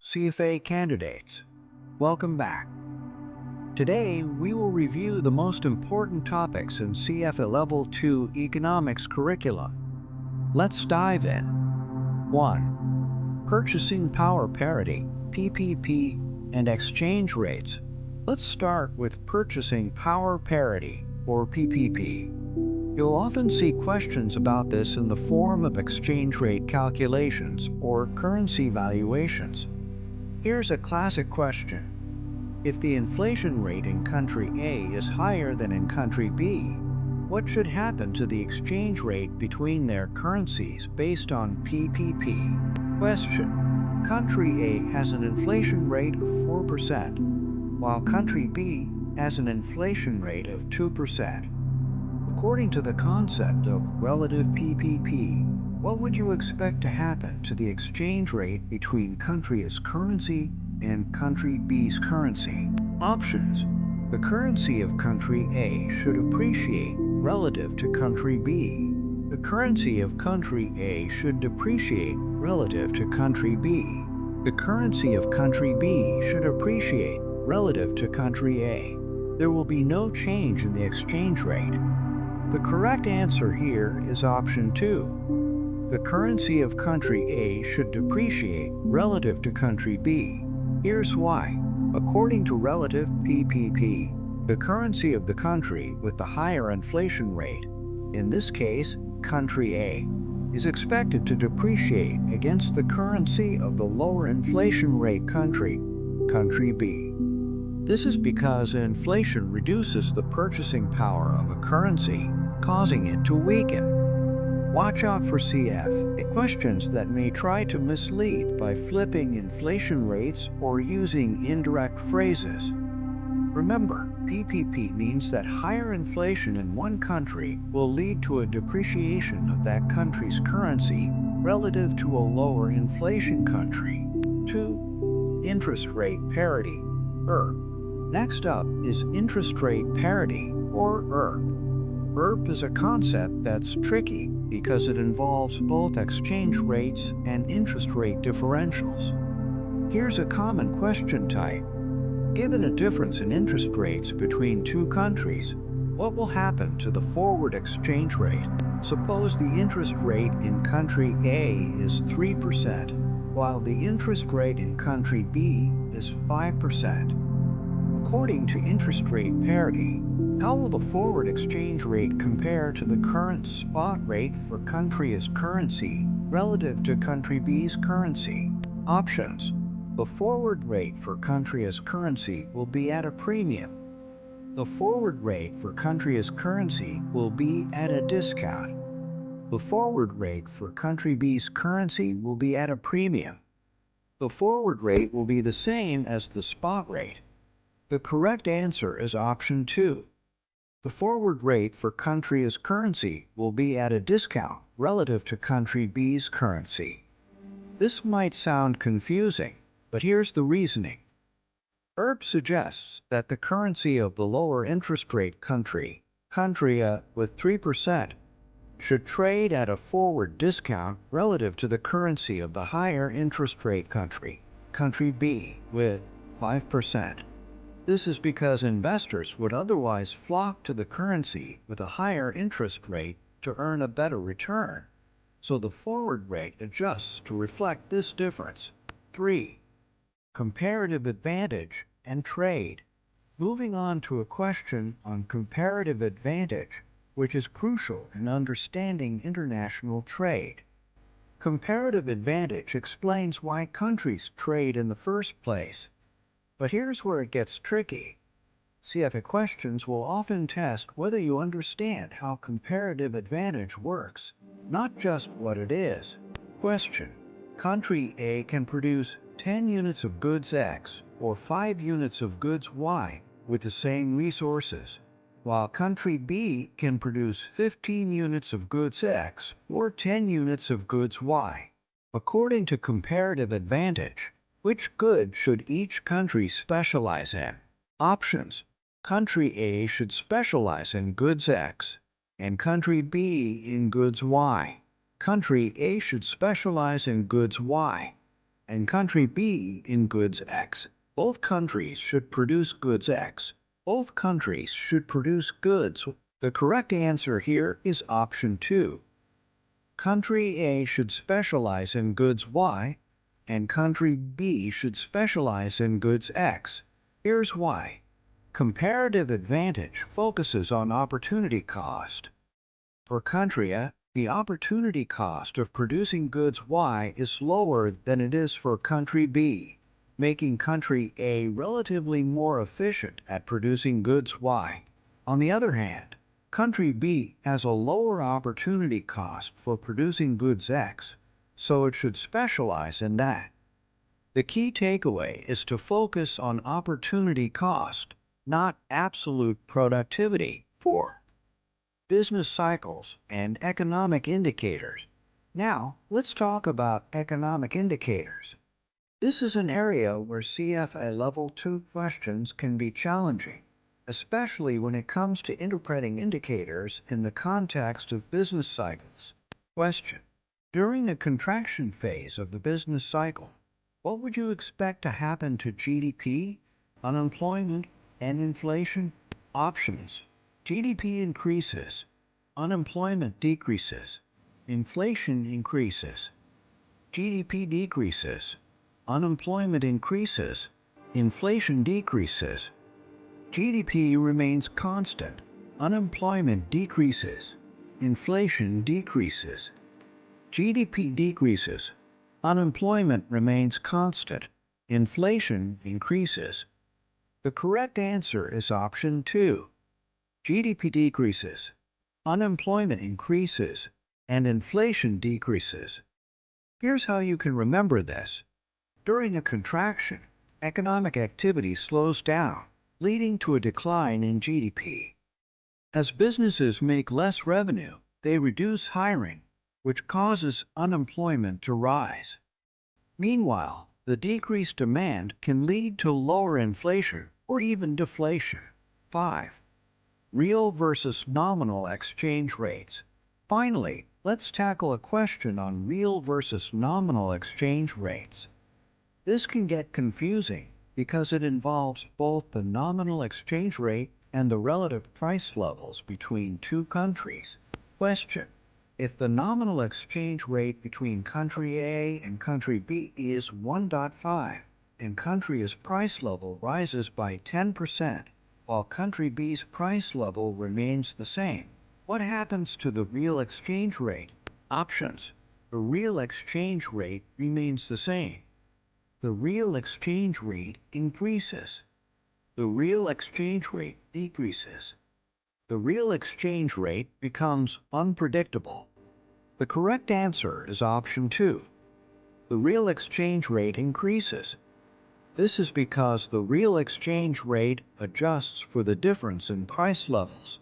CFA candidates, welcome back. Today, we will review the most important topics in CFA Level 2 Economics curriculum. Let's dive in. 1. Purchasing Power Parity, PPP, and Exchange Rates. Let's start with Purchasing Power Parity, or PPP. You'll often see questions about this in the form of exchange rate calculations or currency valuations. Here's a classic question. If the inflation rate in country A is higher than in country B, what should happen to the exchange rate between their currencies based on PPP? Question. Country A has an inflation rate of 4%, while country B has an inflation rate of 2%. According to the concept of relative PPP, what would you expect to happen to the exchange rate between country A's currency and country B's currency? Options. The currency of country A should appreciate relative to country B. The currency of country A should depreciate relative to country B. The currency of country B should appreciate relative to country A. There will be no change in the exchange rate. The correct answer here is option 2. The currency of country A should depreciate relative to country B. Here's why. According to relative PPP, the currency of the country with the higher inflation rate, in this case, country A, is expected to depreciate against the currency of the lower inflation rate country, country B. This is because inflation reduces the purchasing power of a currency, causing it to weaken. Watch out for CFA questions that may try to mislead by flipping inflation rates or using indirect phrases. Remember, PPP means that higher inflation in one country will lead to a depreciation of that country's currency relative to a lower inflation country. 2. Interest rate parity, ERP. Next up is interest rate parity, or ERP. ERP is a concept that's tricky because it involves both exchange rates and interest rate differentials. Here's a common question type. Given a difference in interest rates between two countries, what will happen to the forward exchange rate? Suppose the interest rate in country A is 3%, while the interest rate in country B is 5%. According to interest rate parity, how will the forward exchange rate compare to the current spot rate for country A's currency relative to country B's currency? Options. The forward rate for country A's currency will be at a premium. The forward rate for country A's currency will be at a discount. The forward rate for country B's currency will be at a premium. The forward rate will be the same as the spot rate. The correct answer is option 2. The forward rate for country A's currency will be at a discount relative to country B's currency. This might sound confusing, but here's the reasoning. ERP suggests that the currency of the lower interest rate country, country A with 3%, should trade at a forward discount relative to the currency of the higher interest rate country, country B with 5%. This is because investors would otherwise flock to the currency with a higher interest rate to earn a better return, so the forward rate adjusts to reflect this difference. 3. Comparative Advantage and Trade. Moving on to a question on comparative advantage, which is crucial in understanding international trade. Comparative advantage explains why countries trade in the first place. But here's where it gets tricky. CFA questions will often test whether you understand how comparative advantage works, not just what it is. Question. Country A can produce 10 units of goods X or 5 units of goods Y with the same resources, while country B can produce 15 units of goods X or 10 units of goods Y. According to comparative advantage, which good should each country specialize in? Options. Country A should specialize in goods X, and country B in goods Y. Country A should specialize in goods Y. and country B in goods X. Both countries should produce goods X. Both countries should produce goods. The correct answer here is option 2. Country A should specialize in goods Y, and country B should specialize in goods X. Here's why. Comparative advantage focuses on opportunity cost. For country A, the opportunity cost of producing goods Y is lower than it is for country B, making country A relatively more efficient at producing goods Y. On the other hand, country B has a lower opportunity cost for producing goods X, so it should specialize in that. The key takeaway is to focus on opportunity cost, not absolute productivity. 4. Business cycles and economic indicators. Now, let's talk about economic indicators. This is an area where CFA Level 2 questions can be challenging, especially when it comes to interpreting indicators in the context of business cycles. Question. During the contraction phase of the business cycle, what would you expect to happen to GDP, unemployment, and inflation? Options. GDP increases, unemployment decreases, inflation increases. GDP decreases, unemployment increases, inflation decreases. GDP remains constant, unemployment decreases, inflation decreases. GDP decreases, unemployment remains constant, inflation increases. The correct answer is option 2. GDP decreases, unemployment increases, and inflation decreases. Here's how you can remember this. During a contraction, economic activity slows down, leading to a decline in GDP. As businesses make less revenue, they reduce hiring, which causes unemployment to rise. Meanwhile, the decreased demand can lead to lower inflation or even deflation. 5. Real versus nominal exchange rates. Finally, let's tackle a question on real versus nominal exchange rates. This can get confusing because it involves both the nominal exchange rate and the relative price levels between two countries. Question. If the nominal exchange rate between country A and country B is 1.5, and country A's price level rises by 10%, while country B's price level remains the same, what happens to the real exchange rate? Options. The real exchange rate remains the same. The real exchange rate increases. The real exchange rate decreases. The real exchange rate becomes unpredictable. The correct answer is option 2. The real exchange rate increases. This is because the real exchange rate adjusts for the difference in price levels.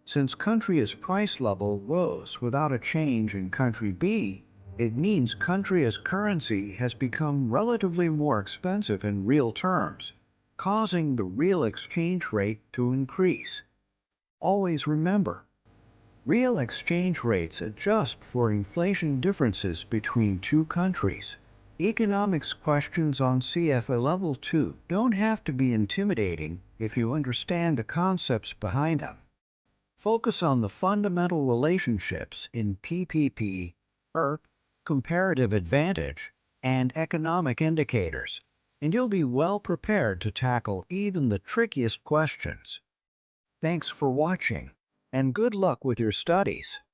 Since country A's price level rose without a change in country B, it means country A's currency has become relatively more expensive in real terms, causing the real exchange rate to increase. Always remember, real exchange rates adjust for inflation differences between two countries. Economics questions on CFA Level 2 don't have to be intimidating if you understand the concepts behind them. Focus on the fundamental relationships in PPP, Comparative Advantage, and economic indicators, and you'll be well prepared to tackle even the trickiest questions. Thanks for watching, and good luck with your studies.